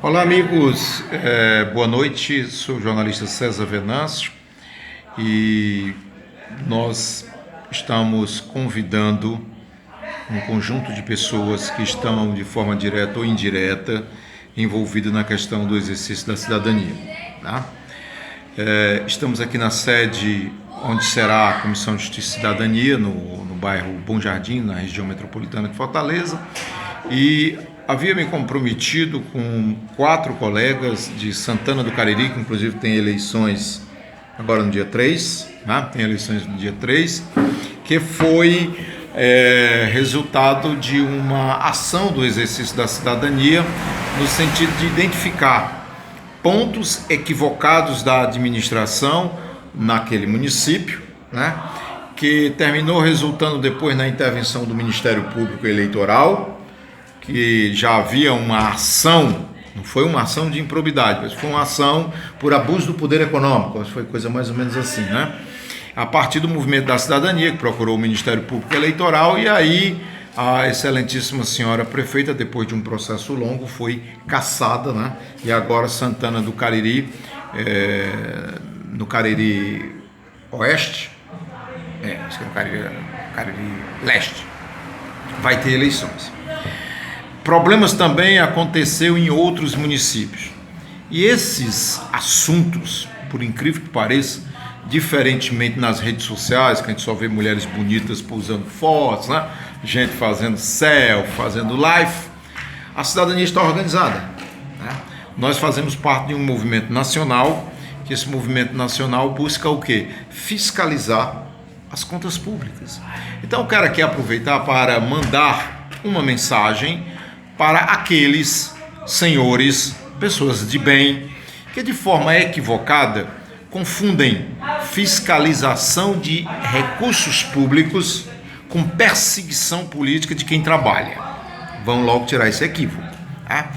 Olá, amigos, boa noite. Sou o jornalista César Venâncio e nós estamos convidando um conjunto de pessoas que estão de forma direta ou indireta envolvidas na questão do exercício da cidadania. Tá? Estamos aqui na sede onde será a Comissão de Justiça e Cidadania, no bairro Bom Jardim, na região metropolitana de Fortaleza, e havia me comprometido com 4 colegas de Santana do Cariri, que inclusive tem eleições agora no dia 3, né? Tem eleições no dia 3, que foi resultado de uma ação do exercício da cidadania, no sentido de identificar pontos equivocados da administração naquele município, né? Que terminou resultando depois na intervenção do Ministério Público Eleitoral, que já havia uma ação, não foi uma ação de improbidade, mas foi uma ação por abuso do poder econômico, foi coisa mais ou menos assim, né? A partir do movimento da cidadania, que procurou o Ministério Público Eleitoral, e aí a excelentíssima senhora prefeita, depois de um processo longo, foi cassada, né? E agora Santana do Cariri, no Cariri Oeste, acho que é no Cariri Leste, vai ter eleições. Problemas também aconteceu em outros municípios. E esses assuntos, por incrível que pareça, diferentemente nas redes sociais, que a gente só vê mulheres bonitas pousando fotos, né? Gente fazendo selfie, fazendo live, a cidadania está organizada, né? Nós fazemos parte de um movimento nacional, que esse movimento nacional busca o quê? Fiscalizar as contas públicas. Então eu quero aqui aproveitar para mandar uma mensagem para aqueles senhores, pessoas de bem, que de forma equivocada confundem fiscalização de recursos públicos com perseguição política de quem trabalha. Vão logo tirar esse equívoco, tá?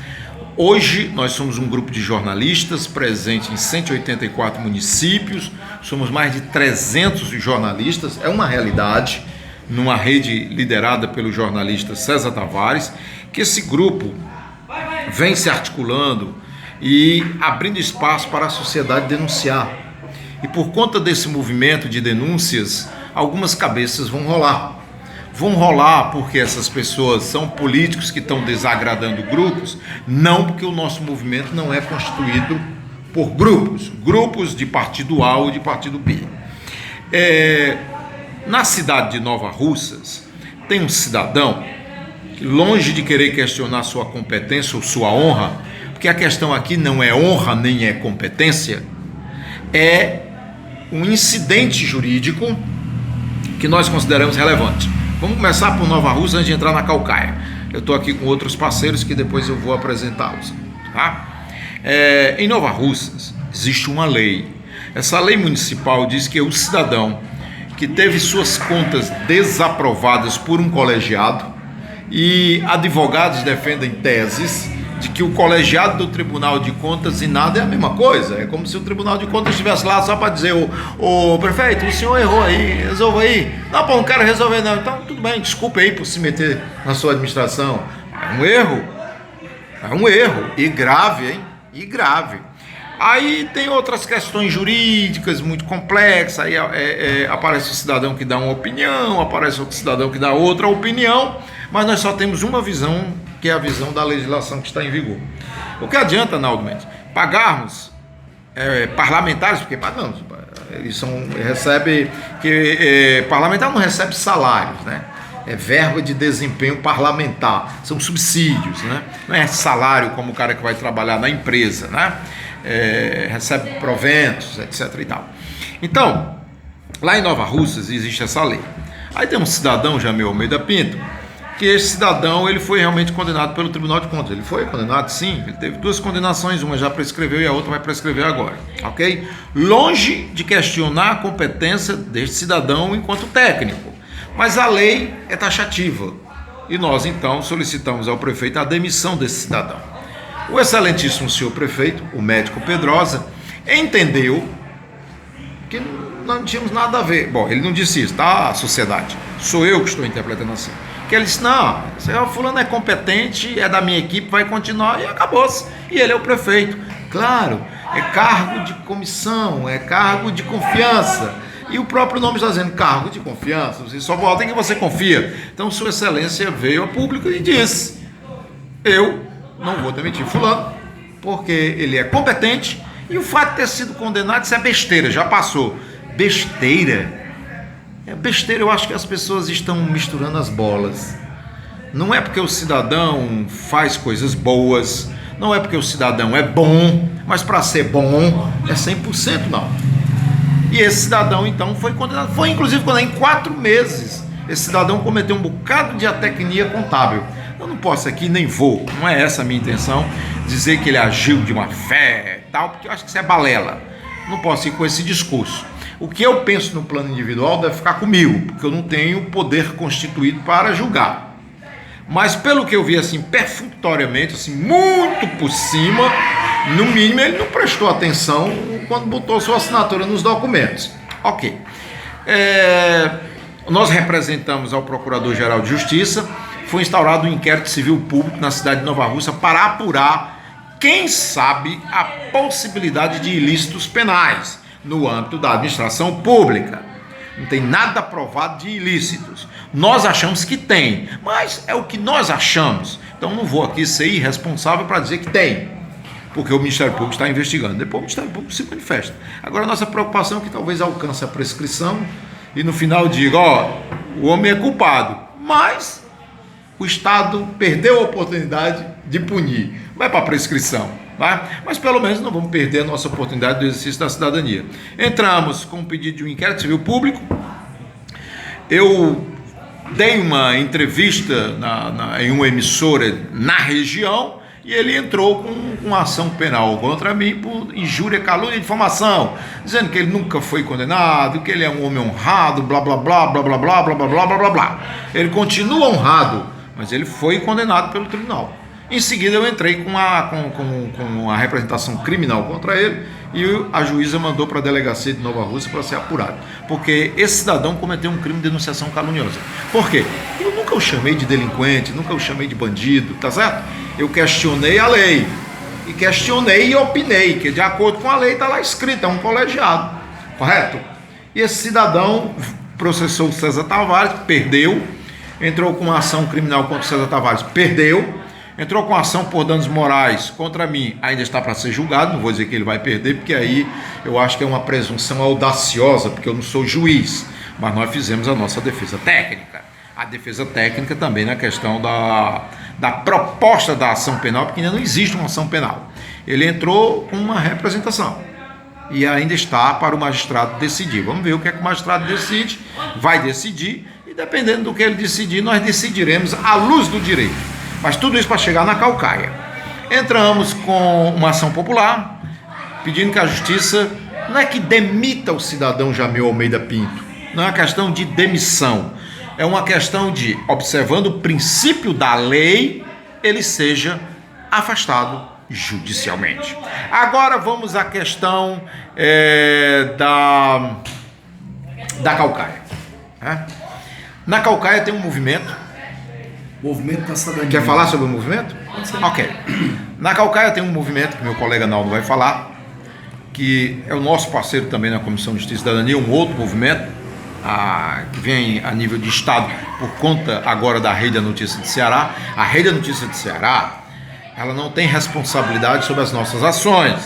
Hoje nós somos um grupo de jornalistas presente em 184 municípios, somos mais de 300 jornalistas, é uma realidade, numa rede liderada pelo jornalista César Tavares, que esse grupo vem se articulando e abrindo espaço para a sociedade denunciar. E por conta desse movimento de denúncias, algumas cabeças vão rolar. Vão rolar porque essas pessoas são políticos que estão desagradando grupos, não porque o nosso movimento não é constituído por grupos de partido A ou de partido B. Na cidade de Nova Russas, tem um cidadão que, longe de querer questionar sua competência ou sua honra, porque a questão aqui não é honra nem é competência, é um incidente jurídico que nós consideramos relevante. Vamos começar por Nova Russas antes de entrar na Caucaia. Eu estou aqui com outros parceiros que depois eu vou apresentá-los, tá? Em Nova Russas existe uma lei. Essa lei municipal diz que o cidadão que teve suas contas desaprovadas por um colegiado, e advogados defendem teses de que o colegiado do Tribunal de Contas e nada é a mesma coisa. É como se o Tribunal de Contas estivesse lá só para dizer: o prefeito, o senhor errou aí, resolva aí. Não, pô, não quero resolver não. Então, tudo bem, desculpe aí por se meter na sua administração. É um erro, e grave, hein? E grave. Aí tem outras questões jurídicas muito complexas, aí aparece o cidadão que dá uma opinião, aparece outro cidadão que dá outra opinião, mas nós só temos uma visão, que é a visão da legislação que está em vigor. O que adianta, Naldo Mendes, pagarmos parlamentares, porque pagamos, eles recebem, parlamentar não recebe salários, né? É verba de desempenho parlamentar, são subsídios, né? Não é salário como o cara que vai trabalhar na empresa, né? Recebe proventos, etc. e tal. Então, lá em Nova Russas existe essa lei. Aí tem um cidadão, Jamil Almeida Pinto, que esse cidadão ele foi realmente condenado pelo Tribunal de Contas. Ele foi condenado, sim, ele teve 2 condenações, uma já prescreveu e a outra vai prescrever agora, ok? Longe de questionar a competência deste cidadão enquanto técnico, mas a lei é taxativa e nós então solicitamos ao prefeito a demissão desse cidadão. O excelentíssimo senhor prefeito, o médico Pedrosa, entendeu que não tínhamos nada a ver. Bom, ele não disse isso, tá? A sociedade. Sou eu que estou interpretando assim. Que ele disse, não, o fulano é competente, é da minha equipe, vai continuar, e acabou-se. E ele é o prefeito. Claro, é cargo de comissão, é cargo de confiança. E o próprio nome está dizendo cargo de confiança, você só vota em quem você confia. Então Sua Excelência veio a público e disse, eu não vou demitir fulano, porque ele é competente, e o fato de ter sido condenado, isso é besteira, já passou. Besteira? É besteira, eu acho que as pessoas estão misturando as bolas. Não é porque o cidadão faz coisas boas, não é porque o cidadão é bom, mas para ser bom é 100% não. E esse cidadão então foi condenado, foi inclusive condenado em 4 meses. Esse cidadão cometeu um bocado de atecnia contábil. Eu não posso aqui, nem vou, não é essa a minha intenção, dizer que ele agiu de má fé e tal, porque eu acho que isso é balela. Não posso ir com esse discurso. O que eu penso no plano individual deve ficar comigo, porque eu não tenho poder constituído para julgar. Mas pelo que eu vi assim, perfunctoriamente, assim, muito por cima, no mínimo ele não prestou atenção quando botou sua assinatura nos documentos. Ok. Nós representamos ao Procurador-Geral de Justiça, foi instaurado um inquérito civil público na cidade de Nova Russa para apurar, quem sabe, a possibilidade de ilícitos penais no âmbito da administração pública. Não tem nada provado de ilícitos. Nós achamos que tem, mas é o que nós achamos. Então não vou aqui ser irresponsável para dizer que tem, porque o Ministério Público está investigando. Depois o Ministério Público se manifesta. Agora a nossa preocupação é que talvez alcance a prescrição e no final diga, o homem é culpado, mas o Estado perdeu a oportunidade de punir. Vai para a prescrição. Mas pelo menos não vamos perder a nossa oportunidade do exercício da cidadania. Entramos com um pedido de um inquérito civil público. Eu dei uma entrevista em uma emissora na região e ele entrou com uma ação penal contra mim por injúria, calúnia e difamação, dizendo que ele nunca foi condenado, que ele é um homem honrado, blá blá blá blá blá blá blá blá blá blá blá blá. Ele continua honrado, mas ele foi condenado pelo tribunal. Em seguida eu entrei com a representação criminal contra ele e a juíza mandou para a delegacia de Nova Russa para ser apurado, porque esse cidadão cometeu um crime de denunciação caluniosa. Por quê? Eu nunca o chamei de delinquente, nunca o chamei de bandido, tá certo? Eu questionei a lei, e questionei e opinei, que de acordo com a lei está lá escrito, é um colegiado, correto? E esse cidadão processou o César Tavares, perdeu, entrou com uma ação criminal contra o César Tavares, perdeu, entrou com ação por danos morais contra mim, ainda está para ser julgado, não vou dizer que ele vai perder, porque aí eu acho que é uma presunção audaciosa, porque eu não sou juiz, mas nós fizemos a nossa defesa técnica. A defesa técnica também na questão da proposta da ação penal, porque ainda não existe uma ação penal. Ele entrou com uma representação e ainda está para o magistrado decidir. Vamos ver o que é que o magistrado decide, vai decidir, e dependendo do que ele decidir, nós decidiremos à luz do direito. Mas tudo isso para chegar na calcaia. Entramos com uma ação popular, pedindo que a justiça não é que demita o cidadão Jamil Almeida Pinto, não é uma questão de demissão, é uma questão de, observando o princípio da lei, ele seja afastado judicialmente. Agora vamos à questão da calcaia. Na calcaia tem um movimento. Movimento da cidadania. Quer falar sobre o movimento? Ok. Na calcaia tem um movimento que meu colega Naldo vai falar, que é o nosso parceiro também na Comissão de Justiça e Cidadania, um outro movimento que vem a nível de Estado por conta agora da Rede da Notícia de Ceará. A Rede da Notícia de Ceará, ela não tem responsabilidade sobre as nossas ações.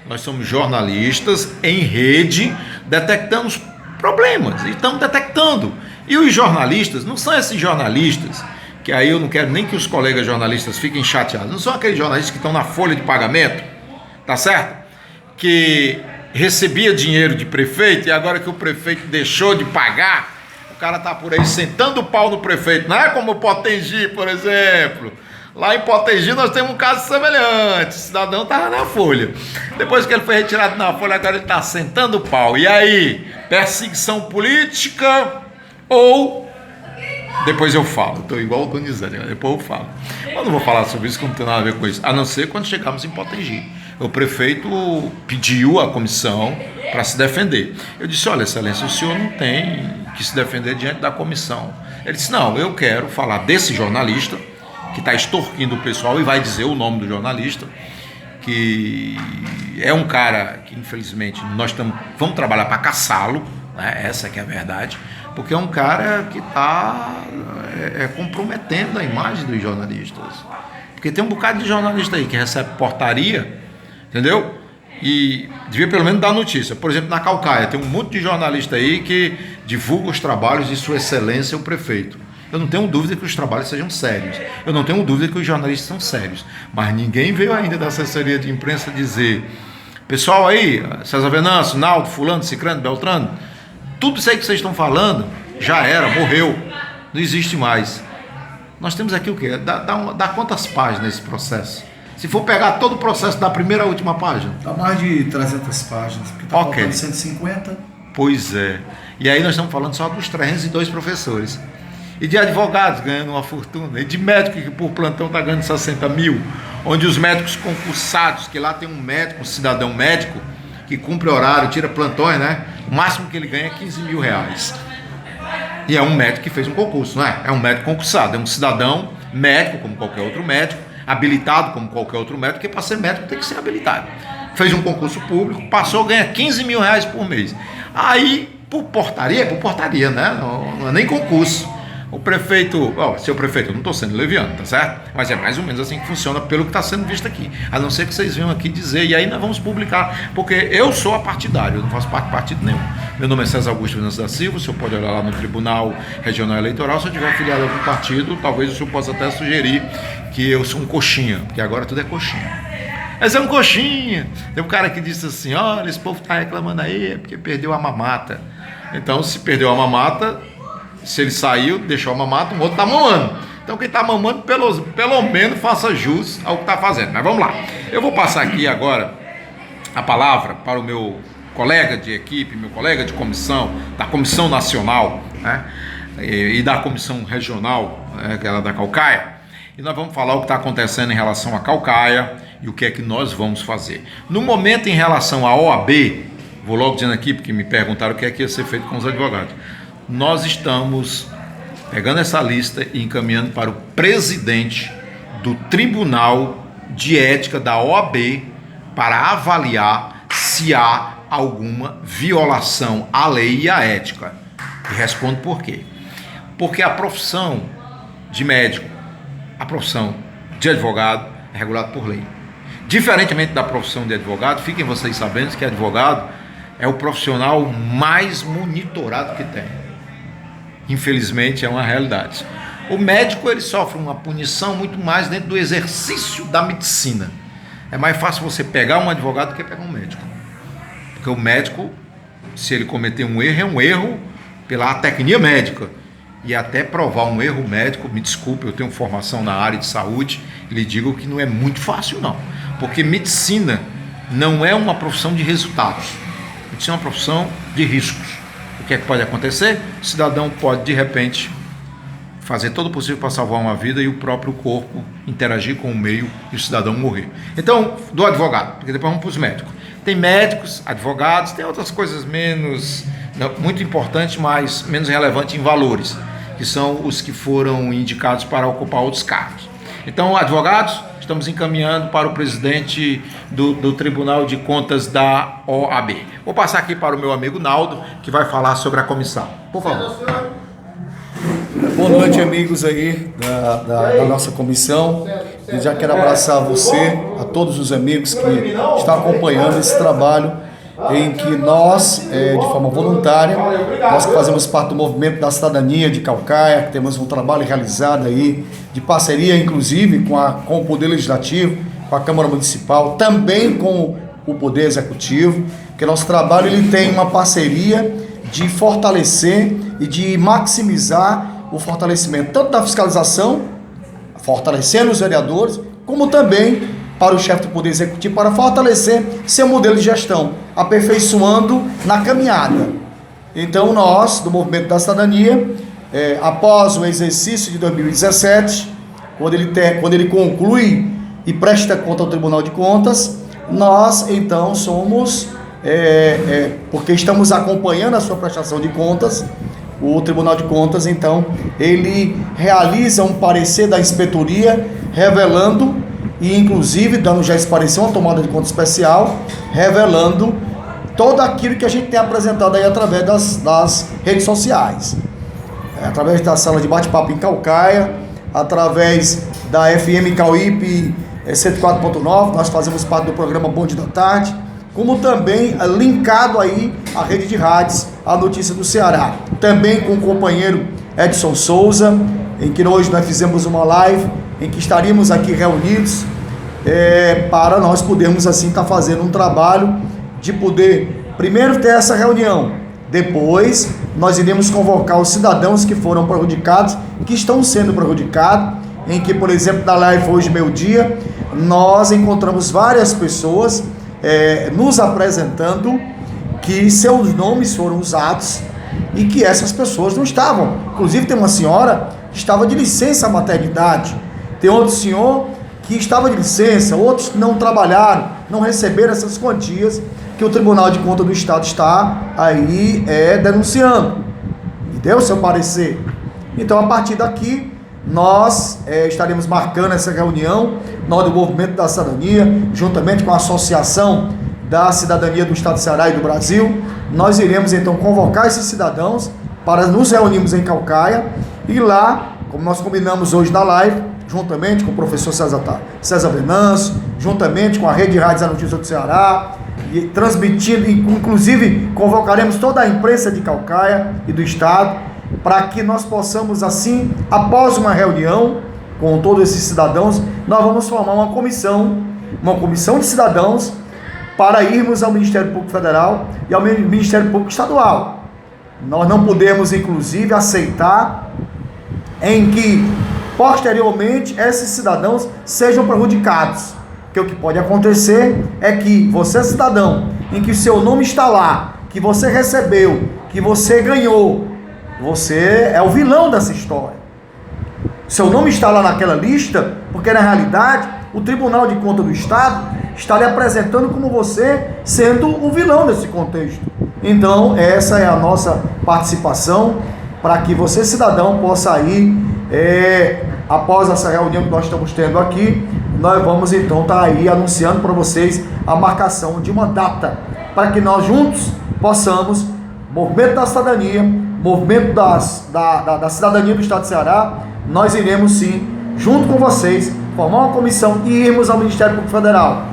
Nós somos jornalistas em rede, detectamos problemas e estamos detectando. E os jornalistas não são esses jornalistas que aí eu não quero nem que os colegas jornalistas fiquem chateados, não são aqueles jornalistas que estão na folha de pagamento, tá certo? Que recebia dinheiro de prefeito e agora que o prefeito deixou de pagar, o cara tá por aí sentando o pau no prefeito, não é como o Potengi, por exemplo. Lá em Potengi nós temos um caso semelhante, o cidadão estava na folha, depois que ele foi retirado na folha, agora ele está sentando o pau. E aí, perseguição política ou... Depois eu falo, estou igual o Donizete, depois eu falo. Eu não vou falar sobre isso, que não tem nada a ver com isso, a não ser quando chegarmos em Potengi. O prefeito pediu à comissão para se defender. Eu disse, olha, excelência, o senhor não tem que se defender diante da comissão. Ele disse, não, eu quero falar desse jornalista que está extorquindo o pessoal, e vai dizer o nome do jornalista, que é um cara que infelizmente nós vamos trabalhar para caçá-lo, né? Essa que é a verdade, porque é um cara que está comprometendo a imagem dos jornalistas, porque tem um bocado de jornalista aí que recebe portaria, entendeu? E devia pelo menos dar notícia. Por exemplo, na Caucaia tem um monte de jornalista aí que divulga os trabalhos de sua excelência o prefeito. Eu não tenho dúvida que os trabalhos sejam sérios. Eu não tenho dúvida que os jornalistas são sérios. Mas ninguém veio ainda da assessoria de imprensa dizer: pessoal aí, César Venâncio, Naldo, Fulano, Cicrano, Beltrano, tudo isso aí que vocês estão falando já era, morreu, não existe mais. Nós temos aqui o quê? Dá quantas páginas esse processo? Se for pegar todo o processo da primeira à última página? Dá mais de 300 páginas, porque está faltando 150. Pois é. E aí nós estamos falando só dos 302 professores. E de advogados ganhando uma fortuna, e de médico que por plantão está ganhando 60 mil, onde os médicos concursados, que lá tem um médico, um cidadão médico, que cumpre horário, tira plantões, né? O máximo que ele ganha é 15 mil reais. E é um médico que fez um concurso, não é? É um médico concursado, é um cidadão médico, como qualquer outro médico, habilitado como qualquer outro médico, porque para ser médico tem que ser habilitado. Fez um concurso público, passou, ganha 15 mil reais por mês. Aí, por portaria, né? Não é nem concurso. O prefeito, seu prefeito, eu não estou sendo leviano, tá certo? Mas é mais ou menos assim que funciona pelo que está sendo visto aqui. A não ser que vocês venham aqui dizer, e aí nós vamos publicar, porque eu sou apartidário, eu não faço parte de partido nenhum. Meu nome é César Augusto Venâncio da Silva, o senhor pode olhar lá no Tribunal Regional Eleitoral, se eu tiver afiliado a algum partido, talvez o senhor possa até sugerir que eu sou um coxinha, porque agora tudo é coxinha. Mas é um coxinha. Tem um cara que disse assim, olha, esse povo está reclamando aí, porque perdeu a mamata. Então, se perdeu a mamata, se ele saiu, deixou a mamata, o outro está mamando. Então quem está mamando, pelo menos faça jus ao que está fazendo. Mas vamos lá. Eu vou passar aqui agora a palavra para o meu colega de equipe, meu colega de comissão, da Comissão Nacional, né, e da Comissão Regional, que é da Caucaia. E nós vamos falar o que está acontecendo em relação à Caucaia e o que é que nós vamos fazer. No momento, em relação à OAB, vou logo dizendo aqui, porque me perguntaram o que é que ia ser feito com os advogados. Nós estamos pegando essa lista e encaminhando para o presidente do Tribunal de Ética da OAB para avaliar se há alguma violação à lei e à ética. E respondo por quê. Porque a profissão de médico, a profissão de advogado é regulada por lei. Diferentemente da profissão de advogado, fiquem vocês sabendo que advogado é o profissional mais monitorado que tem. Infelizmente é uma realidade. O médico, ele sofre uma punição muito mais dentro do exercício da medicina. É mais fácil você pegar um advogado do que pegar um médico. Porque o médico, se ele cometer um erro, é um erro pela tecnia médica. E até provar um erro médico, me desculpe, eu tenho formação na área de saúde, lhe digo que não é muito fácil não. Porque medicina não é uma profissão de resultados. Medicina é uma profissão de riscos. O que é que pode acontecer? O cidadão pode, de repente, fazer todo o possível para salvar uma vida e o próprio corpo interagir com o meio e o cidadão morrer. Então, do advogado, porque depois vamos para os médicos. Tem médicos, advogados, tem outras coisas muito importantes, mas menos relevantes em valores, que são os que foram indicados para ocupar outros cargos. Então, advogados, estamos encaminhando para o presidente do Tribunal de Contas da OAB. Vou passar aqui para o meu amigo Naldo, que vai falar sobre a comissão. Por favor. Boa noite, amigos aí da nossa comissão. Eu já quero abraçar você, a todos os amigos que estão acompanhando esse trabalho, em que nós, de forma voluntária, nós que fazemos parte do movimento da cidadania de Caucaia, que temos um trabalho realizado aí, de parceria, inclusive, com o Poder Legislativo, com a Câmara Municipal, também com o Poder Executivo, que nosso trabalho ele tem uma parceria de fortalecer e de maximizar o fortalecimento tanto da fiscalização, fortalecendo os vereadores, como também para o chefe do Poder Executivo, para fortalecer seu modelo de gestão, aperfeiçoando na caminhada. Então nós, do Movimento da Cidadania, após o exercício de 2017, quando ele conclui e presta conta ao Tribunal de Contas, nós então somos, porque estamos acompanhando a sua prestação de contas, o Tribunal de Contas, então, ele realiza um parecer da inspetoria, revelando, e inclusive dando já esse parecer, uma tomada de conta especial, revelando todo aquilo que a gente tem apresentado aí através das redes sociais, através da sala de bate-papo em Caucaia, através da FM Cauípe 104.9, nós fazemos parte do programa Bonde da Tarde, como também linkado aí à rede de rádios, a Notícia do Ceará, também com o companheiro Edson Souza, em que hoje nós fizemos uma live, em que estaríamos aqui reunidos, para nós podermos assim estar fazendo um trabalho de poder primeiro ter essa reunião, depois nós iremos convocar os cidadãos que foram prejudicados, que estão sendo prejudicados, em que, por exemplo, na live hoje, meio-dia, nós encontramos várias pessoas nos apresentando que seus nomes foram usados e que essas pessoas não estavam. Inclusive tem uma senhora que estava de licença maternidade, tem outro senhor que estava de licença, outros que não trabalharam, não receberam essas quantias que o Tribunal de Contas do Estado está aí denunciando e deu seu parecer. Então, a partir daqui, nós estaremos marcando essa reunião, nós do Movimento da Cidadania, juntamente com a Associação da Cidadania do Estado do Ceará e do Brasil, nós iremos então convocar esses cidadãos para nos reunirmos em Caucaia e lá, como nós combinamos hoje na live, juntamente com o professor César Venâncio, juntamente com a Rede de Rádios da Notícia do Ceará, e transmitindo, inclusive convocaremos toda a imprensa de Caucaia e do Estado, para que nós possamos assim, após uma reunião com todos esses cidadãos, nós vamos formar uma comissão de cidadãos para irmos ao Ministério Público Federal e ao Ministério Público Estadual. Nós não podemos, inclusive, aceitar em que, posteriormente, esses cidadãos sejam prejudicados. Porque o que pode acontecer é que você, cidadão, em que seu nome está lá, que você recebeu, que você ganhou, você é o vilão dessa história. Seu nome está lá naquela lista, porque na realidade o Tribunal de Contas do Estado está lhe apresentando como você sendo o vilão desse contexto. Então, essa é a nossa participação para que você, cidadão, possa ir, após essa reunião que nós estamos tendo aqui, nós vamos então estar aí anunciando para vocês a marcação de uma data, para que nós juntos possamos, Movimento da Cidadania, Movimento da Cidadania do Estado do Ceará, nós iremos sim, junto com vocês, formar uma comissão e irmos ao Ministério Público Federal.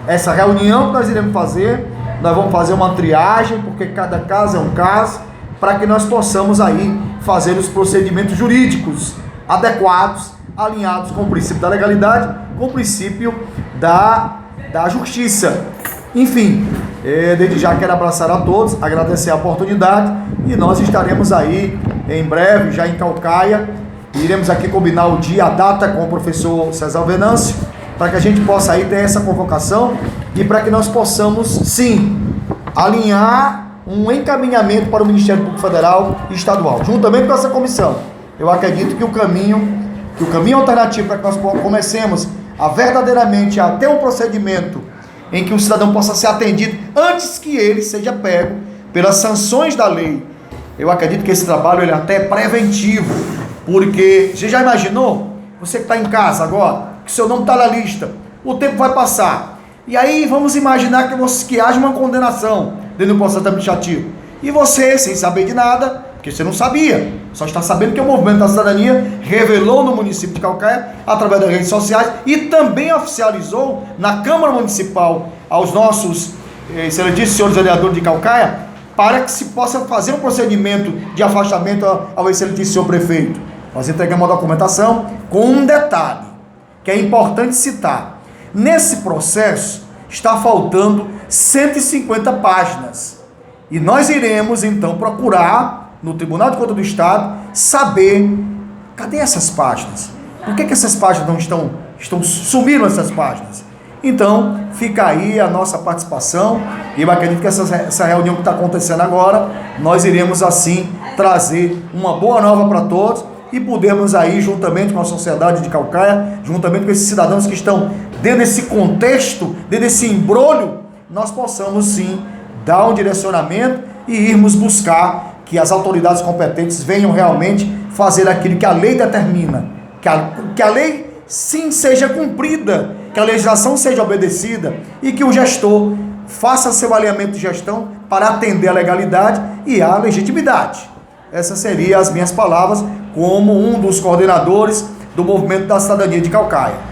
Essa reunião que nós iremos fazer, nós vamos fazer uma triagem, porque cada caso é um caso, para que nós possamos aí fazer os procedimentos jurídicos adequados, alinhados com o princípio da legalidade, com o princípio da justiça. Enfim, desde já quero abraçar a todos, agradecer a oportunidade e nós estaremos aí em breve, já em Caucaia, iremos aqui combinar o dia, a data com o professor César Venâncio, para que a gente possa aí ter essa convocação e para que nós possamos, sim, alinhar um encaminhamento para o Ministério Público Federal e Estadual, juntamente com essa comissão. Eu acredito que o caminho alternativo para que nós comecemos a verdadeiramente a ter um procedimento em que o cidadão possa ser atendido antes que ele seja pego pelas sanções da lei. Eu acredito que esse trabalho ele até é preventivo, porque você já imaginou? Você que está em casa agora, que seu nome está na lista, o tempo vai passar, e aí vamos imaginar que haja uma condenação dentro do processo administrativo, e você, sem saber de nada, porque você não sabia, só está sabendo que o Movimento da Cidadania revelou no município de Caucaia, através das redes sociais, e também oficializou na Câmara Municipal aos nossos excelentíssimos senhores vereadores de Caucaia, para que se possa fazer um procedimento de afastamento ao excelentíssimo senhor prefeito. Nós entregamos a documentação com um detalhe, que é importante citar. Nesse processo, está faltando 150 páginas. E nós iremos, então, procurar, no Tribunal de Contas do Estado, saber, cadê essas páginas? Por que essas páginas não estão sumiram essas páginas? Então, fica aí a nossa participação, e eu acredito que essa reunião que está acontecendo agora, nós iremos, assim, trazer uma boa nova para todos, e podermos aí, juntamente com a sociedade de Caucaia, juntamente com esses cidadãos que estão dentro desse contexto, dentro desse embrolho, nós possamos sim dar um direcionamento e irmos buscar que as autoridades competentes venham realmente fazer aquilo que a lei determina, que a lei sim seja cumprida, que a legislação seja obedecida e que o gestor faça seu alinhamento de gestão para atender a legalidade e a legitimidade. Essas seriam as minhas palavras como um dos coordenadores do Movimento da Cidadania de Caucaia.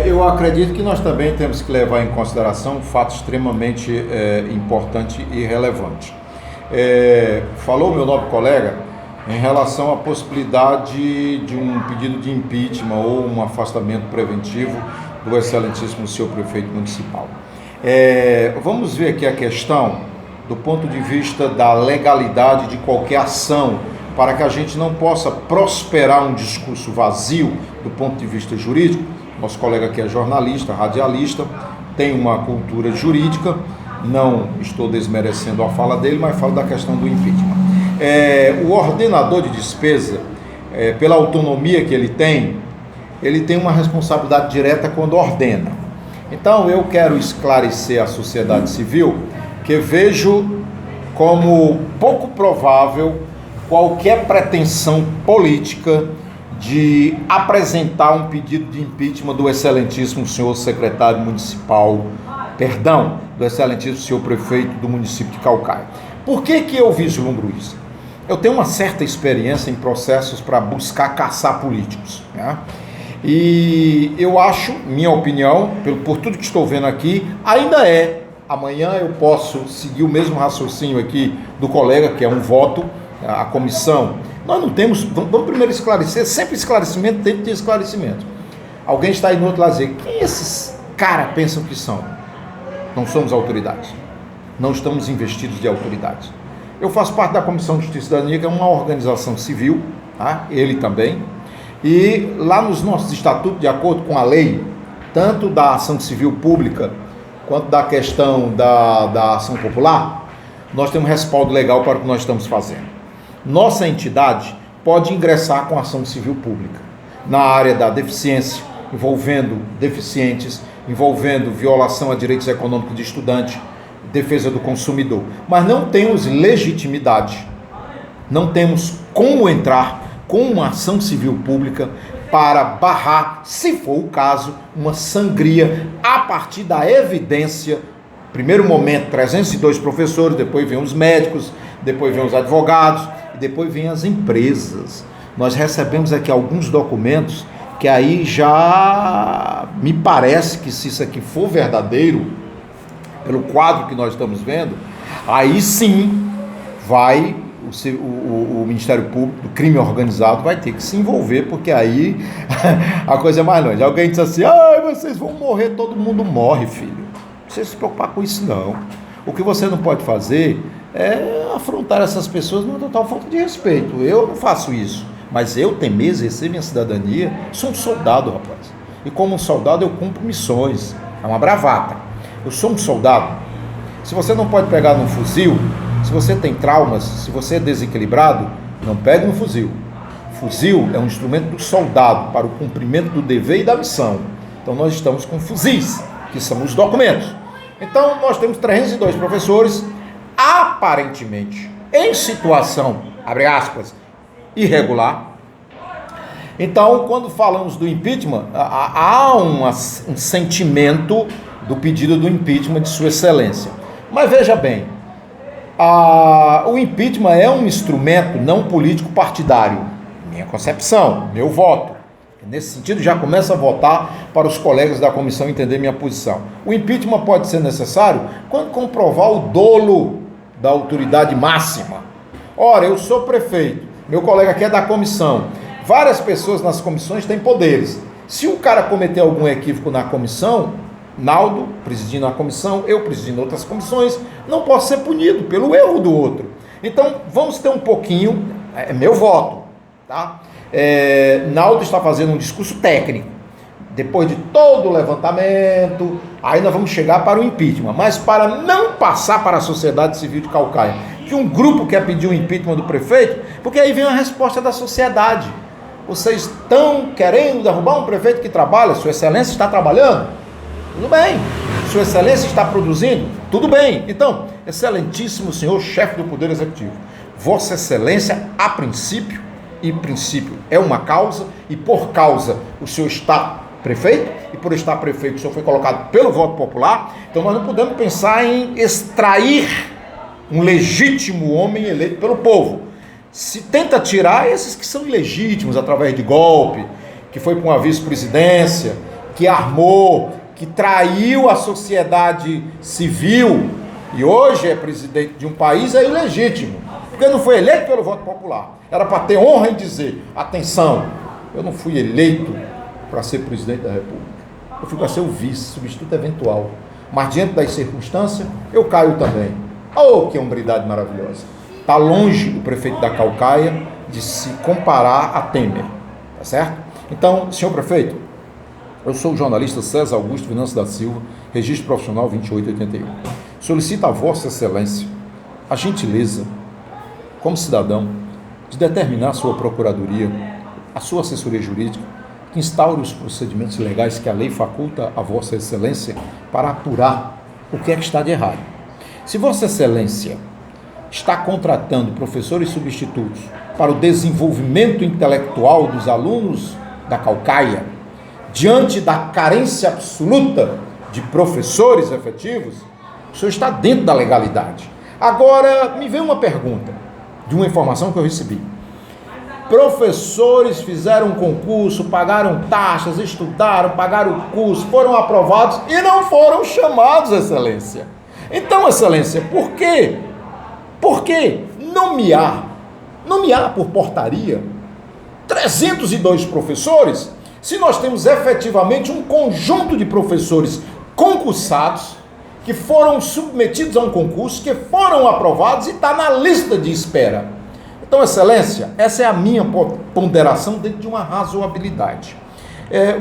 Eu acredito que nós também temos que levar em consideração um fato extremamente importante e relevante. Falou meu nobre colega em relação à possibilidade de um pedido de impeachment ou um afastamento preventivo do excelentíssimo senhor prefeito municipal. Vamos ver aqui a questão do ponto de vista da legalidade de qualquer ação, para que a gente não possa prosperar um discurso vazio do ponto de vista jurídico. Nosso colega aqui é jornalista, radialista, tem uma cultura jurídica, não estou desmerecendo a fala dele, mas falo da questão do impeachment. O ordenador de despesa, pela autonomia que ele tem uma responsabilidade direta quando ordena. Então eu quero esclarecer à sociedade civil que vejo como pouco provável qualquer pretensão política de apresentar um pedido de impeachment do excelentíssimo senhor secretário municipal, do excelentíssimo senhor prefeito do município de Caucaia. Por que eu vislumbro isso? Eu tenho uma certa experiência em processos para buscar caçar políticos, né? E eu acho, minha opinião, por tudo que estou vendo aqui, ainda amanhã eu posso seguir o mesmo raciocínio aqui do colega, que é um voto, a comissão. Nós não temos, vamos primeiro esclarecer, sempre esclarecimento dentro de esclarecimento. Alguém está aí no outro lado dizer, quem esses caras pensam que são? Não somos autoridades, não estamos investidos de autoridades. Eu faço parte da Comissão de Justiça e Cidadania, que é uma organização civil, tá? Ele também, e lá nos nossos estatutos, de acordo com a lei, tanto da ação civil pública, quanto da questão da ação popular, nós temos respaldo legal para o que nós estamos fazendo. Nossa entidade pode ingressar com ação civil pública na área da deficiência, envolvendo deficientes, envolvendo violação a direitos econômicos de estudante, defesa do consumidor. Mas não temos legitimidade, não temos como entrar com uma ação civil pública para barrar, se for o caso, uma sangria a partir da evidência. Primeiro momento, 302 professores, depois vem os médicos, depois vem os advogados, e depois vem as empresas. Nós recebemos aqui alguns documentos que aí já me parece que, se isso aqui for verdadeiro, pelo quadro que nós estamos vendo, aí sim vai o Ministério Público do crime organizado vai ter que se envolver, porque aí a coisa é mais longe. Alguém diz assim, vocês vão morrer, todo mundo morre, filho. Não precisa se preocupar com isso, não. O que você não pode fazer é afrontar essas pessoas numa total falta de respeito. Eu não faço isso, mas eu temer exercer minha cidadania, sou um soldado, rapaz. E como um soldado eu cumpro missões, é uma bravata. Eu sou um soldado. Se você não pode pegar num fuzil, se você tem traumas, se você é desequilibrado, não pegue no fuzil. Fuzil é um instrumento do soldado para o cumprimento do dever e da missão. Então nós estamos com fuzis, que são os documentos. Então nós temos 302 professores, aparentemente em situação, abre aspas, irregular. Então, quando falamos do impeachment, há um sentimento do pedido do impeachment de Sua Excelência. Mas veja bem, o impeachment é um instrumento não político partidário. Minha concepção, meu voto. Nesse sentido, já começo a votar para os colegas da comissão entender minha posição. O impeachment pode ser necessário quando comprovar o dolo da autoridade máxima. Ora, eu sou prefeito, meu colega aqui é da comissão. Várias pessoas nas comissões têm poderes. Se o cara cometer algum equívoco na comissão, Naldo presidindo a comissão, eu presidindo outras comissões, não posso ser punido pelo erro do outro. Então, vamos ter um pouquinho, meu voto, tá? Naldo está fazendo um discurso técnico. Depois de todo o levantamento, aí nós vamos chegar para o impeachment. Mas para não passar para a sociedade civil de Caucaia que um grupo quer pedir o impeachment do prefeito, porque aí vem a resposta da sociedade. Vocês estão querendo derrubar um prefeito que trabalha? Sua Excelência está trabalhando? Tudo bem. Sua Excelência está produzindo? Tudo bem. Então, excelentíssimo senhor chefe do Poder Executivo, Vossa Excelência, a princípio, e princípio é uma causa, e por causa o senhor está prefeito, e por estar prefeito o senhor foi colocado pelo voto popular, então nós não podemos pensar em extrair um legítimo homem eleito pelo povo. Se tenta tirar esses que são ilegítimos através de golpe, que foi para uma vice-presidência, que armou, que traiu a sociedade civil e hoje é presidente de um país, é ilegítimo, porque não foi eleito pelo voto popular. Era para ter honra em dizer: atenção, eu não fui eleito para ser presidente da República, eu fui para ser o vice, substituto eventual, mas diante das circunstâncias eu caio também. Oh, que hombridade maravilhosa! Está longe o prefeito da Caucaia de se comparar a Temer, tá certo? Então, senhor prefeito, eu sou o jornalista César Augusto Venâncio da Silva, registro profissional 2881. Solicito a Vossa Excelência a gentileza, como cidadão, de determinar a sua procuradoria, a sua assessoria jurídica, que instaure os procedimentos legais que a lei faculta a Vossa Excelência para apurar o que é que está de errado. Se Vossa Excelência está contratando professores substitutos para o desenvolvimento intelectual dos alunos da Caucaia, diante da carência absoluta de professores efetivos, o senhor está dentro da legalidade. Agora, me veio uma pergunta de uma informação que eu recebi. Professores fizeram um concurso, pagaram taxas, estudaram, pagaram o curso, foram aprovados e não foram chamados, Excelência. Então, Excelência, por quê? Por que nomear por portaria 302 professores, se nós temos efetivamente um conjunto de professores concursados, que foram submetidos a um concurso, que foram aprovados e está na lista de espera? Então, Excelência, essa é a minha ponderação dentro de uma razoabilidade.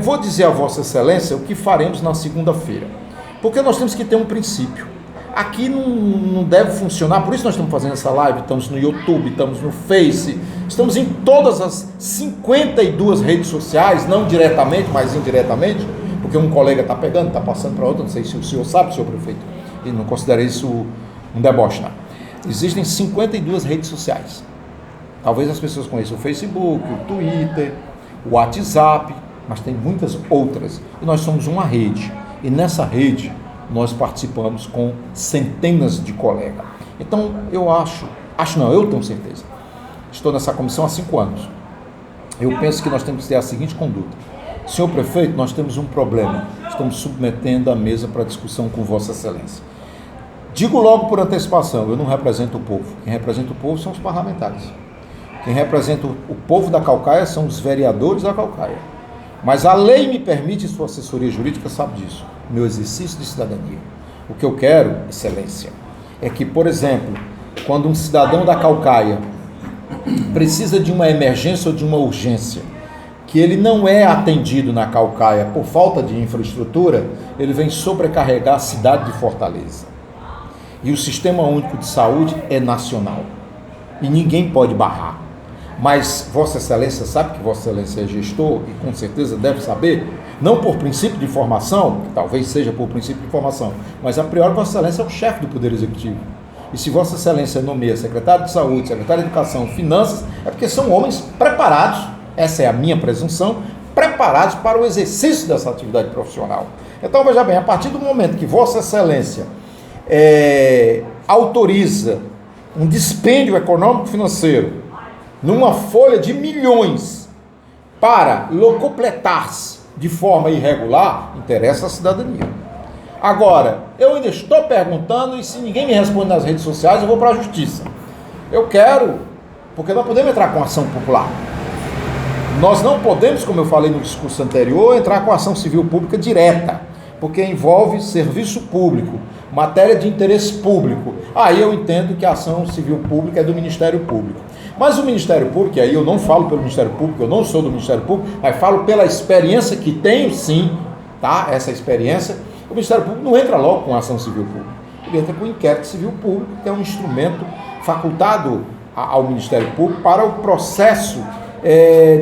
Vou dizer a Vossa Excelência o que faremos na segunda-feira, porque nós temos que ter um princípio. Aqui não deve funcionar, por isso nós estamos fazendo essa live, estamos no YouTube, estamos no Face, estamos em todas as 52 redes sociais, não diretamente, mas indiretamente, porque um colega está pegando, está passando para outro, não sei se o senhor sabe, senhor prefeito, e não considera isso um deboche, não. Existem 52 redes sociais. Talvez as pessoas conheçam o Facebook, o Twitter, o WhatsApp, mas tem muitas outras. E nós somos uma rede. E nessa rede nós participamos com centenas de colegas. Então eu eu tenho certeza. Estou nessa comissão há 5 anos. Eu penso que nós temos que ter a seguinte conduta. Senhor prefeito, nós temos um problema. Estamos submetendo a mesa para discussão com Vossa Excelência. Digo logo por antecipação, eu não represento o povo. Quem representa o povo são os parlamentares. Quem representa o povo da Caucaia são os vereadores da Caucaia. Mas a lei me permite, sua assessoria jurídica sabe disso, meu exercício de cidadania. O que eu quero, Excelência, é que, por exemplo, quando um cidadão da Caucaia precisa de uma emergência ou de uma urgência, que ele não é atendido na Caucaia por falta de infraestrutura, ele vem sobrecarregar a cidade de Fortaleza. E o Sistema Único de Saúde é nacional. E ninguém pode barrar. Mas Vossa Excelência sabe que Vossa Excelência é gestor e com certeza deve saber, não por princípio de informação, que talvez seja por princípio de informação, mas a priori Vossa Excelência é o chefe do Poder Executivo. E se Vossa Excelência nomeia secretário de Saúde, secretário de Educação, Finanças, é porque são homens preparados, essa é a minha presunção, preparados para o exercício dessa atividade profissional. Então, veja bem, a partir do momento que Vossa Excelência autoriza um dispêndio econômico-financeiro numa folha de milhões para locupletar-se de forma irregular, interessa a cidadania. Agora, eu ainda estou perguntando e se ninguém me responde nas redes sociais, eu vou para a justiça. Eu quero, porque nós podemos entrar com ação popular. Nós não podemos, como eu falei no discurso anterior, entrar com ação civil pública direta, porque envolve serviço público, matéria de interesse público. Aí eu entendo que a ação civil pública é do Ministério Público. Mas o Ministério Público, e aí eu não falo pelo Ministério Público, eu não sou do Ministério Público, mas falo pela experiência que tenho sim, tá? Essa experiência, o Ministério Público não entra logo com a ação civil pública, ele entra com o inquérito civil público, que é um instrumento facultado ao Ministério Público para o processo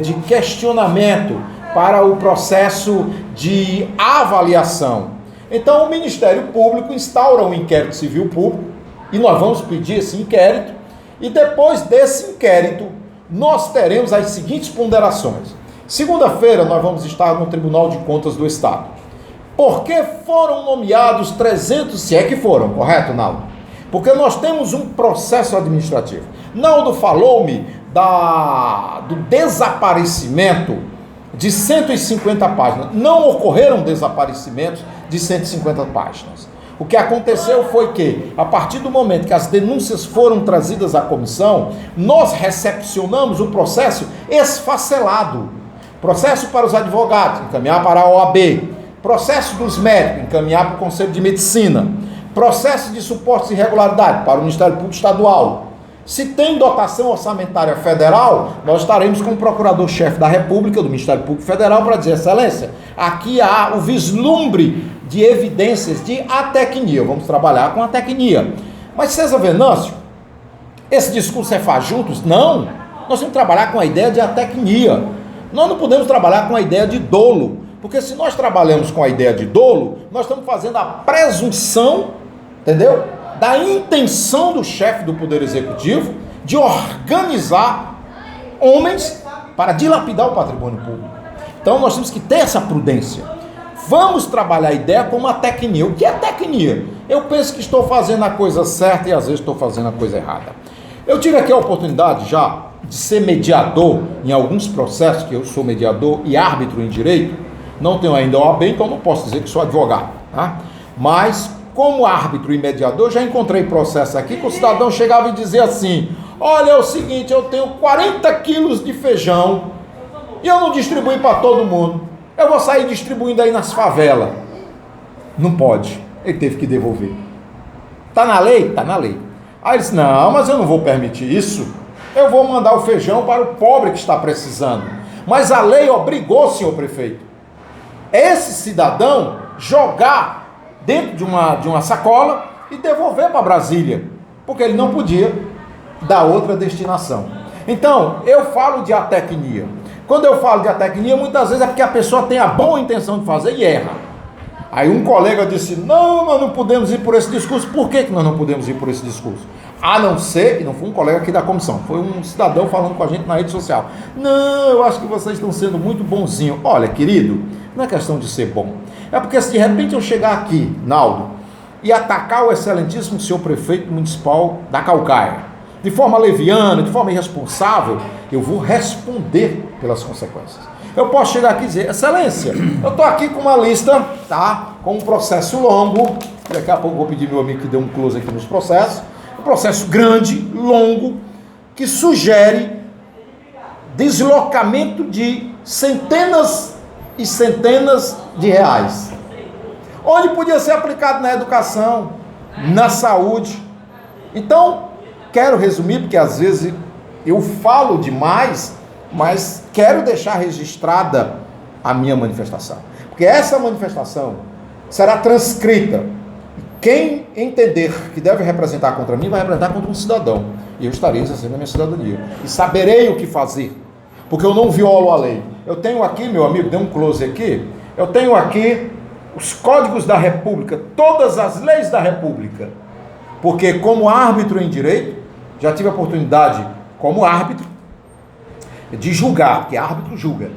de questionamento, para o processo de avaliação. Então o Ministério Público instaura um inquérito civil público, e nós vamos pedir esse inquérito, E depois desse inquérito, nós teremos as seguintes ponderações. Segunda-feira, nós vamos estar no Tribunal de Contas do Estado. Por que foram nomeados 300, se é que foram, correto, Naldo? Porque nós temos um processo administrativo. Naldo falou-me do desaparecimento de 150 páginas. Não ocorreram desaparecimentos de 150 páginas. O que aconteceu foi que, a partir do momento que as denúncias foram trazidas à comissão, nós recepcionamos o processo esfacelado. Processo para os advogados, encaminhar para a OAB. Processo dos médicos, encaminhar para o Conselho de Medicina. Processo de suporte e irregularidade para o Ministério Público Estadual. Se tem dotação orçamentária federal, nós estaremos com o Procurador-Chefe da República, do Ministério Público Federal, para dizer, Excelência, aqui há o vislumbre de evidências de atecnia. Vamos trabalhar com atecnia. Mas, César Venâncio, esse discurso é fajutos? Não. Nós temos que trabalhar com a ideia de atecnia. Nós não podemos trabalhar com a ideia de dolo. Porque se nós trabalhamos com a ideia de dolo, nós estamos fazendo a presunção, entendeu? Da intenção do chefe do Poder Executivo de organizar homens para dilapidar o patrimônio público. Então nós temos que ter essa prudência. Vamos trabalhar a ideia como a tecnia. O que é tecnia? Eu penso que estou fazendo a coisa certa e às vezes estou fazendo a coisa errada. Eu tive aqui a oportunidade já de ser mediador em alguns processos, que eu sou mediador e árbitro em direito. Não tenho ainda OAB, então não posso dizer que sou advogado, tá? Mas, como árbitro e mediador, já encontrei processo aqui que o cidadão chegava e dizia assim: olha, é o seguinte, eu tenho 40 quilos de feijão e eu não distribuí para todo mundo. Eu vou sair distribuindo aí nas favelas. Não pode. Ele teve que devolver. Tá na lei? Tá na lei. Aí ele disse: não, mas eu não vou permitir isso. Eu vou mandar o feijão para o pobre que está precisando. Mas a lei obrigou, senhor prefeito, esse cidadão jogar dentro de uma sacola e devolver para Brasília, porque ele não podia dar outra destinação. Então, eu falo de atecnia. Quando eu falo de atecnia, muitas vezes é porque a pessoa tem a boa intenção de fazer e erra. Aí um colega disse: não, nós não podemos ir por esse discurso. Por que nós não podemos ir por esse discurso? A não ser, que não foi um colega aqui da comissão, foi um cidadão falando com a gente na rede social. Não, eu acho que vocês estão sendo muito bonzinhos. Olha, querido, não é questão de ser bom. É porque se de repente eu chegar aqui, Naldo, e atacar o excelentíssimo senhor prefeito municipal da Caucaia, de forma leviana, de forma irresponsável, eu vou responder pelas consequências. Eu posso chegar aqui e dizer: excelência, eu estou aqui com uma lista, tá? Com um processo longo. Daqui a pouco eu vou pedir meu amigo que dê um close aqui nos processos. Um processo grande, longo, que sugere deslocamento de centenas e centenas de reais. Onde podia ser aplicado na educação, na saúde. Então, quero resumir, porque às vezes eu falo demais, mas quero deixar registrada a minha manifestação. Porque essa manifestação será transcrita. Quem entender que deve representar contra mim, vai representar contra um cidadão. E eu estarei exercendo a minha cidadania. E saberei o que fazer. Porque eu não violo a lei. Eu tenho aqui, meu amigo, dê um close aqui. Eu tenho aqui os códigos da República, todas as leis da República. Porque como árbitro em direito, já tive a oportunidade, como árbitro, de julgar, porque árbitro julga.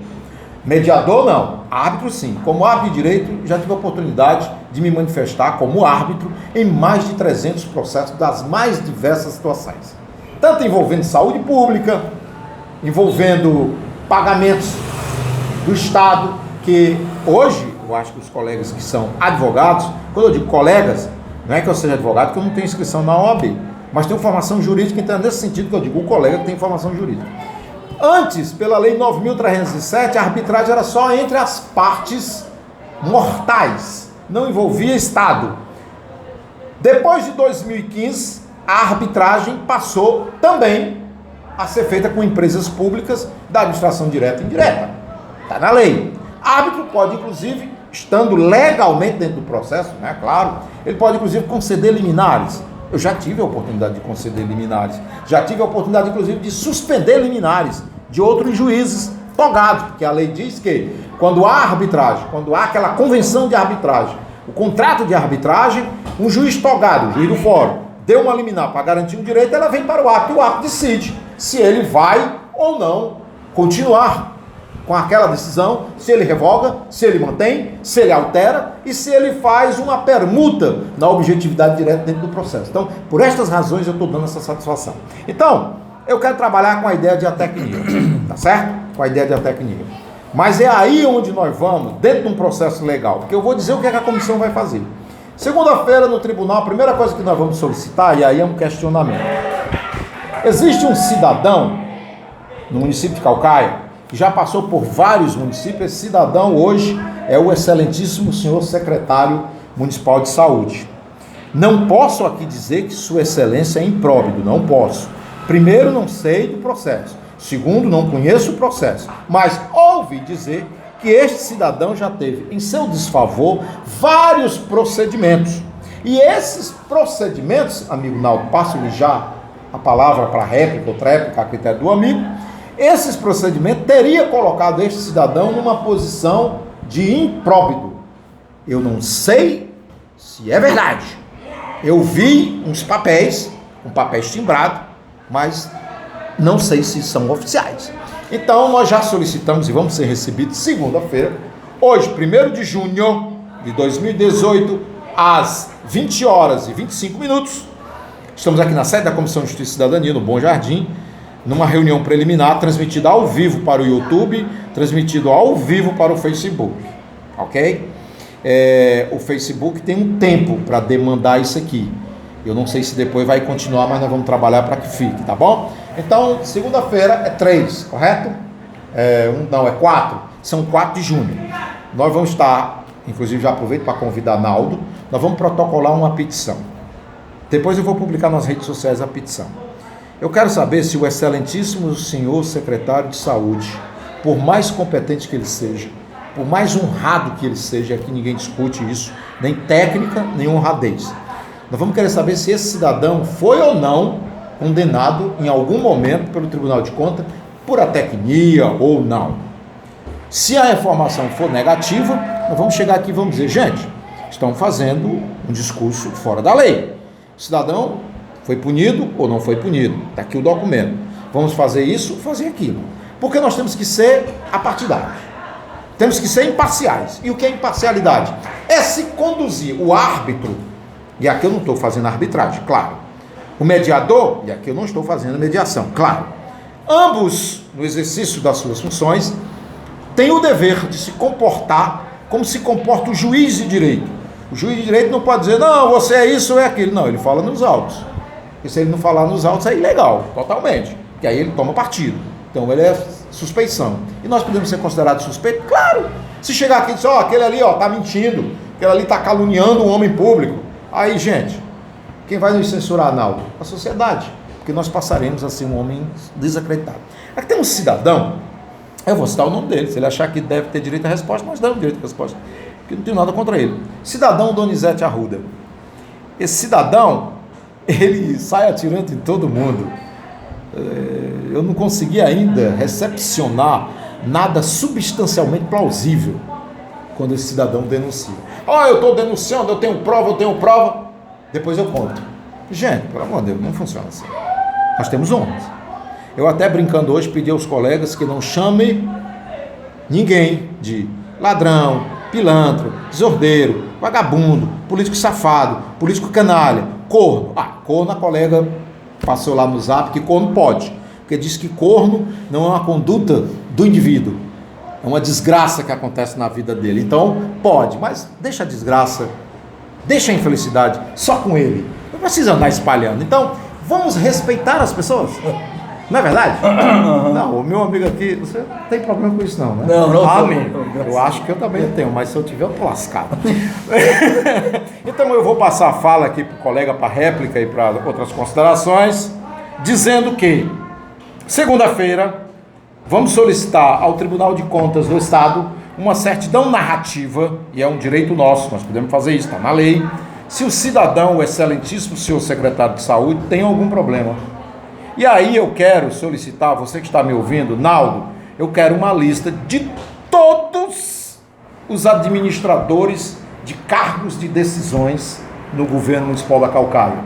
Mediador não, árbitro sim. Como árbitro de direito, já tive a oportunidade de me manifestar como árbitro em mais de 300 processos das mais diversas situações. Tanto envolvendo saúde pública, envolvendo pagamentos do Estado, que hoje, eu acho que os colegas que são advogados, quando eu digo colegas, não é que eu seja advogado, porque eu não tenho inscrição na OAB, mas tenho formação jurídica, então é nesse sentido que eu digo o colega que tem formação jurídica. Antes, pela lei 9.307, a arbitragem era só entre as partes mortais, não envolvia Estado. Depois de 2015, a arbitragem passou também a ser feita com empresas públicas da administração direta e indireta. Está na lei. Árbitro pode, inclusive, estando legalmente dentro do processo, né, claro, ele pode, inclusive, conceder liminares. Eu já tive a oportunidade de conceder liminares. Já tive a oportunidade, inclusive, de suspender liminares de outros juízes togados, porque a lei diz que quando há arbitragem, quando há aquela convenção de arbitragem, o contrato de arbitragem, um juiz togado, o juiz do fórum, deu uma liminar para garantir um direito, ela vem para o ato, e o ato decide se ele vai ou não continuar com aquela decisão, se ele revoga, se ele mantém, se ele altera e se ele faz uma permuta na objetividade direta dentro do processo. Então, por estas razões eu estou dando essa satisfação. Então, eu quero trabalhar com a ideia de atecnia, tá certo? Com a ideia de atecnia. Mas é aí onde nós vamos, dentro de um processo legal, porque eu vou dizer o que é que a comissão vai fazer. Segunda-feira no tribunal, a primeira coisa que nós vamos solicitar, e aí é um questionamento. Existe um cidadão no município de Caucaia, que já passou por vários municípios. Esse cidadão hoje é o excelentíssimo senhor secretário municipal de saúde. Não posso aqui dizer que sua excelência é impróvido, não posso. Primeiro, não sei do processo. Segundo, não conheço o processo. Mas ouvi dizer que este cidadão já teve em seu desfavor vários procedimentos. E esses procedimentos, amigo Naldo, passo-lhe já a palavra para réplica ou tréplica, a critério do amigo. Esses procedimentos teria colocado este cidadão numa posição de impróvido. Eu não sei se é verdade. Eu vi uns papéis, papéis timbrados, mas não sei se são oficiais. Então nós já solicitamos e vamos ser recebidos segunda-feira, hoje, 1º de junho de 2018, às 20 horas e 25 minutos. Estamos aqui na sede da Comissão de Justiça e Cidadania, no Bom Jardim, numa reunião preliminar, transmitida ao vivo para o YouTube, transmitido ao vivo para o Facebook, ok? O Facebook tem um tempo para demandar isso aqui. Eu não sei se depois vai continuar, mas nós vamos trabalhar para que fique, tá bom? Então, segunda-feira é 3, correto? É 4, são 4 de junho. Nós vamos estar, inclusive já aproveito para convidar Naldo, nós vamos protocolar uma petição. Depois eu vou publicar nas redes sociais a petição. Eu quero saber se o excelentíssimo senhor secretário de saúde, por mais competente que ele seja, por mais honrado que ele seja, aqui ninguém discute isso, nem técnica, nem honradez. Nós vamos querer saber se esse cidadão foi ou não condenado em algum momento pelo Tribunal de Contas por atecnia ou não. Se a informação for negativa, nós vamos chegar aqui e vamos dizer, gente, estão fazendo um discurso fora da lei. O cidadão foi punido ou não foi punido? Está aqui o documento. Vamos fazer isso, fazer aquilo. Porque nós temos que ser apartidários. Temos que ser imparciais. E o que é imparcialidade? É se conduzir o árbitro, e aqui eu não estou fazendo arbitragem, claro. O mediador, e aqui eu não estou fazendo mediação, claro. Ambos, no exercício das suas funções, têm o dever de se comportar como se comporta o juiz de direito. O juiz de direito não pode dizer, não, você é isso ou é aquilo. Não, ele fala nos autos. E se ele não falar nos autos, é ilegal, totalmente. Porque aí ele toma partido. Então ele é suspeição. E nós podemos ser considerados suspeitos? Claro. Se chegar aqui e dizer, aquele ali, está mentindo, aquele ali está caluniando um homem público. Aí, gente, quem vai nos censurar, Naldo? A sociedade. Porque nós passaremos a ser um homem desacreditado. Aqui tem um cidadão, eu vou citar o nome dele, se ele achar que deve ter direito à resposta, nós damos direito à resposta. Porque não tenho nada contra ele. Cidadão Donizete Arruda. Esse cidadão, ele sai atirando em todo mundo. Eu não consegui ainda recepcionar nada substancialmente plausível quando esse cidadão denuncia. Eu estou denunciando, eu tenho prova, depois eu conto. Gente, pelo amor de Deus, não funciona assim. Nós temos honras. Eu até brincando hoje pedi aos colegas que não chamem ninguém de ladrão, pilantra, desordeiro, vagabundo, político safado, político canalha, corno. Corno a colega passou lá no zap que corno pode, porque diz que corno não é uma conduta do indivíduo, é uma desgraça que acontece na vida dele. Então pode, mas deixa a desgraça, deixa a infelicidade só com ele, não precisa andar espalhando. Então vamos respeitar as pessoas. Não é verdade? Não, o meu amigo aqui, você não tem problema com isso não, né? Não. Amém. Eu acho que eu também tenho, mas se eu tiver, eu tô lascado. Então eu vou passar a fala aqui para o colega, para réplica e para outras considerações, dizendo que segunda-feira vamos solicitar ao Tribunal de Contas do Estado uma certidão narrativa, e é um direito nosso, nós podemos fazer isso, está na lei, se o cidadão, o excelentíssimo senhor secretário de saúde, tem algum problema. E aí eu quero solicitar, você que está me ouvindo, Naldo, eu quero uma lista de todos os administradores de cargos de decisões no governo municipal da Caucaia.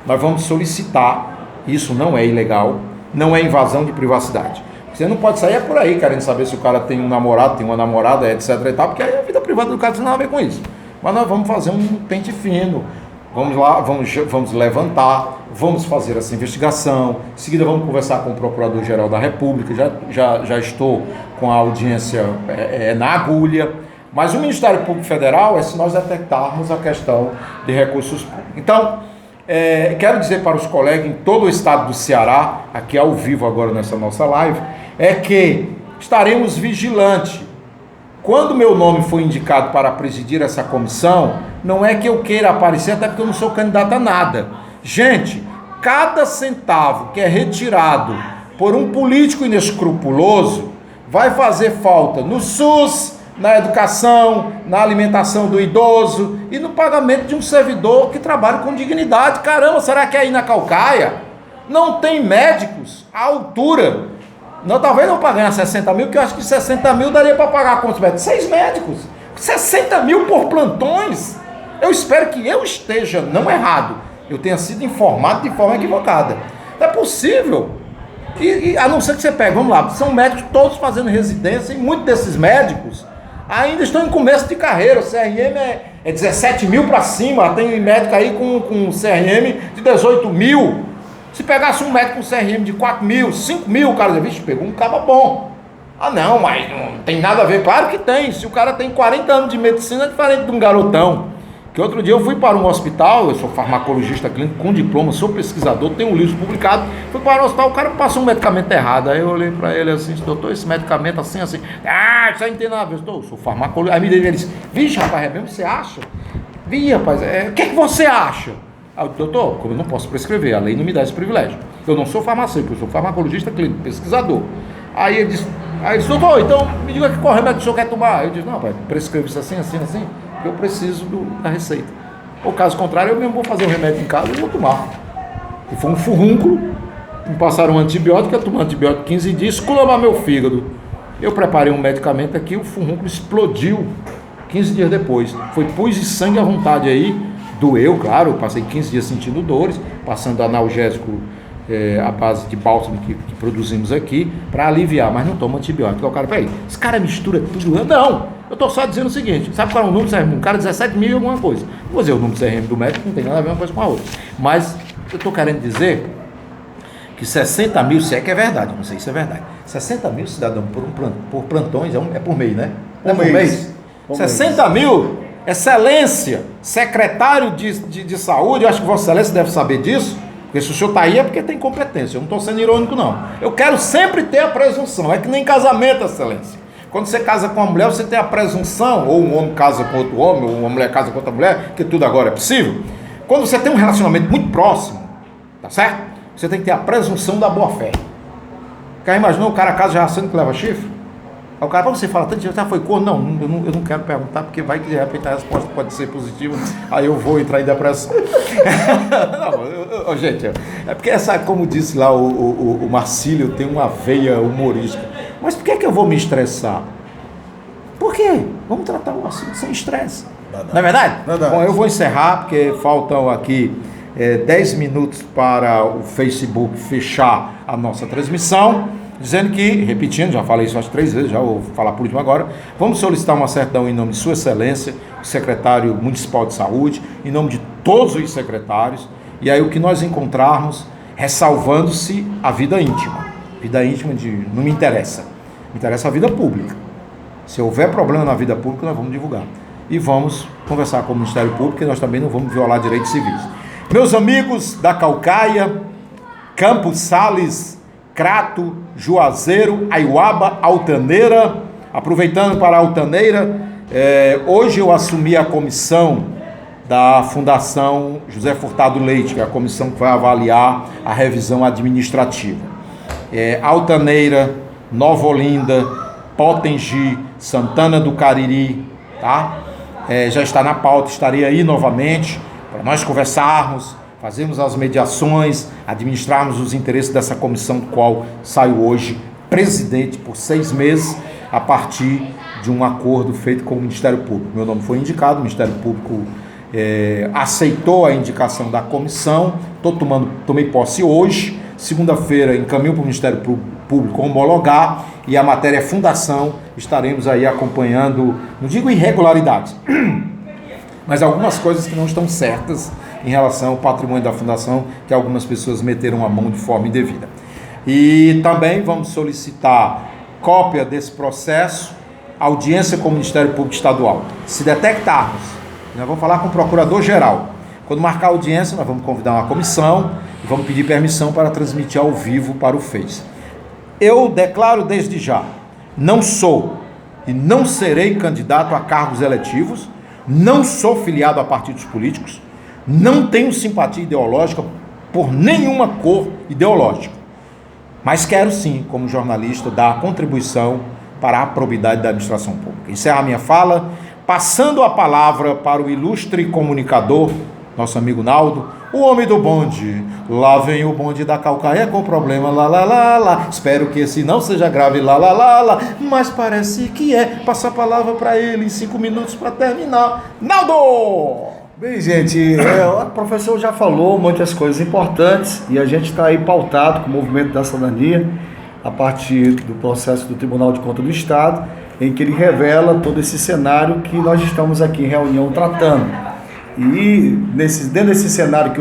nós vamos solicitar, isso não é ilegal, não é invasão de privacidade. Você não pode sair por aí querendo saber se o cara tem um namorado, tem uma namorada, etc e tal, porque aí a vida privada do cara não tem nada a ver com isso. Mas nós vamos fazer um pente fino, vamos lá, vamos levantar, vamos fazer essa investigação, em seguida vamos conversar com o Procurador-Geral da República, já estou com a audiência na agulha, mas o Ministério Público Federal é se nós detectarmos a questão de recursos públicos. Então, quero dizer para os colegas em todo o estado do Ceará, aqui ao vivo agora nessa nossa live, é que estaremos vigilantes. Quando meu nome for indicado para presidir essa comissão, não é que eu queira aparecer, até porque eu não sou candidato a nada. Gente, cada centavo que é retirado por um político inescrupuloso vai fazer falta no SUS, na educação, na alimentação do idoso e no pagamento de um servidor que trabalha com dignidade. Caramba, será que aí na Caucaia não tem médicos à altura? Não, talvez não para ganhar 60 mil, porque eu acho que 60 mil daria para pagar quantos médicos? 6 médicos. 60 mil por plantões. Eu espero que eu esteja não errado, eu tenha sido informado de forma equivocada. Não é possível. E a não ser que você pegue, vamos lá, são médicos todos fazendo residência e muitos desses médicos ainda estão em começo de carreira. O CRM é 17 mil para cima, tem médico aí com CRM de 18 mil. Se pegasse um médico com CRM de 4 mil, 5 mil, o cara dizia, vixe, pegou um caba bom. Ah não, mas não tem nada a ver. Claro que tem, se o cara tem 40 anos de medicina é diferente de um garotão. Que outro dia eu fui para um hospital, eu sou farmacologista clínico com diploma, sou pesquisador, tenho um livro publicado, fui para o hospital, o cara passou um medicamento errado, aí eu olhei para ele assim, doutor, esse medicamento assim, isso aí não tem nada a ver, eu sou farmacologista, aí ele disse, vixe rapaz, é mesmo, você acha? Vi rapaz, o que você acha? Aí eu disse, doutor, como eu não posso prescrever, a lei não me dá esse privilégio, eu não sou farmacêutico, eu sou farmacologista clínico, pesquisador. Aí ele disse, doutor, então me diga qual remédio o senhor quer tomar. Eu disse, não rapaz, prescreve isso assim, eu preciso da receita. Ou caso contrário, eu mesmo vou fazer o remédio em casa e vou tomar. E foi um furúnculo, me passaram um antibiótico, eu tomei um antibiótico 15 dias, esculhambar meu fígado. Eu preparei um medicamento aqui, o furúnculo explodiu 15 dias depois. Foi pus de sangue à vontade aí, doeu, claro, eu passei 15 dias sentindo dores, passando analgésico à base de bálsamo que produzimos aqui, para aliviar, mas não toma antibiótico. Então o cara, peraí, esse cara mistura tudo? Não, eu estou só dizendo o seguinte, sabe qual é o número do CRM? Um cara 17 mil e alguma coisa. Vou dizer o número do CRM do médico, não tem nada a ver uma coisa com a outra. Mas eu estou querendo dizer que 60 mil, se é que é verdade, não sei se é verdade, 60 mil cidadão por plantões, é por mês, né? Não é por mês? 60 mil, excelência, secretário de saúde, eu acho que Vossa Excelência deve saber disso, porque se o senhor está aí é porque tem competência, eu não estou sendo irônico não. Eu quero sempre ter a presunção, é que nem casamento, excelência. Quando você casa com uma mulher, você tem a presunção, ou um homem casa com outro homem, ou uma mulher casa com outra mulher, que tudo agora é possível. Quando você tem um relacionamento muito próximo, tá certo? Você tem que ter a presunção da boa-fé. Cara, imaginou o cara casa já sendo que leva chifre? Aí o cara, você fala tanto, já foi corno? Não, eu não quero perguntar, porque vai que de repente a resposta pode ser positiva, aí eu vou entrar em depressão. Não, gente, é porque como disse lá o Marcílio, tem uma veia humorística. Mas por que eu vou me estressar? Por quê? Vamos tratar o assunto sem estresse. Não é verdade? Bom, eu vou encerrar, porque faltam aqui 10 minutos para o Facebook fechar a nossa transmissão. Dizendo que, repetindo, já falei isso umas 3 vezes, já vou falar por último agora, vamos solicitar uma certidão em nome de Sua Excelência, o secretário municipal de saúde, em nome de todos os secretários, e aí o que nós encontrarmos, ressalvando-se a vida íntima. Vida íntima não me interessa, me interessa a vida pública. Se houver problema na vida pública, nós vamos divulgar. E vamos conversar com o Ministério Público, e nós também não vamos violar direitos civis. Meus amigos da Caucaia, Campos Sales, Crato, Juazeiro, Aiuaba, Altaneira, aproveitando para a Altaneira, hoje eu assumi a comissão da Fundação José Furtado Leite, que é a comissão que vai avaliar a revisão administrativa. Altaneira, Nova Olinda, Potengi, Santana do Cariri, tá? Já está na pauta, estarei aí novamente para nós conversarmos, fazermos as mediações, administrarmos os interesses dessa comissão, do qual saio hoje presidente por 6 meses, a partir de um acordo feito com o Ministério Público. Meu nome foi indicado, o Ministério Público aceitou a indicação da comissão. Tomei posse hoje. Segunda-feira encaminho para o Ministério Público homologar, e a matéria fundação estaremos aí acompanhando, não digo irregularidades, mas algumas coisas que não estão certas em relação ao patrimônio da fundação, que algumas pessoas meteram a mão de forma indevida. E também vamos solicitar cópia desse processo, audiência com o Ministério Público Estadual. Se detectarmos, nós vamos falar com o Procurador-Geral. Quando marcar a audiência, nós vamos convidar uma comissão e vamos pedir permissão para transmitir ao vivo para o Face. Eu declaro desde já, não sou e não serei candidato a cargos eletivos, não sou filiado a partidos políticos, não tenho simpatia ideológica por nenhuma cor ideológica, mas quero sim, como jornalista, dar a contribuição para a probidade da administração pública. Encerro a minha fala, passando a palavra para o ilustre comunicador, nosso amigo Naldo, o homem do bonde. Lá vem o bonde da Calcaia com problema, lá, lá, lá, lá. Espero que esse não seja grave, lá, lá, lá, lá. Mas parece que é. Passa a palavra para ele em 5 minutos para terminar. Naldo! Bem, gente, o professor já falou muitas coisas importantes e a gente está aí pautado com o movimento da cidadania a partir do processo do Tribunal de Contas do Estado, em que ele revela todo esse cenário que nós estamos aqui em reunião tratando. E dentro desse cenário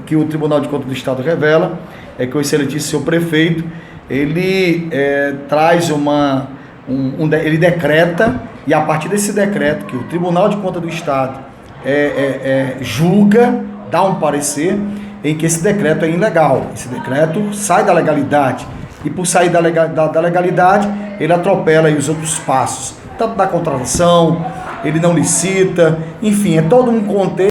que o Tribunal de Contas do Estado revela, é que o excelentíssimo prefeito, ele traz ele decreta, e a partir desse decreto que o Tribunal de Contas do Estado julga, dá um parecer em que esse decreto é ilegal, esse decreto sai da legalidade, e por sair da legalidade, ele atropela aí os outros passos, tanto da contratação, ele não licita, enfim, é todo um contexto.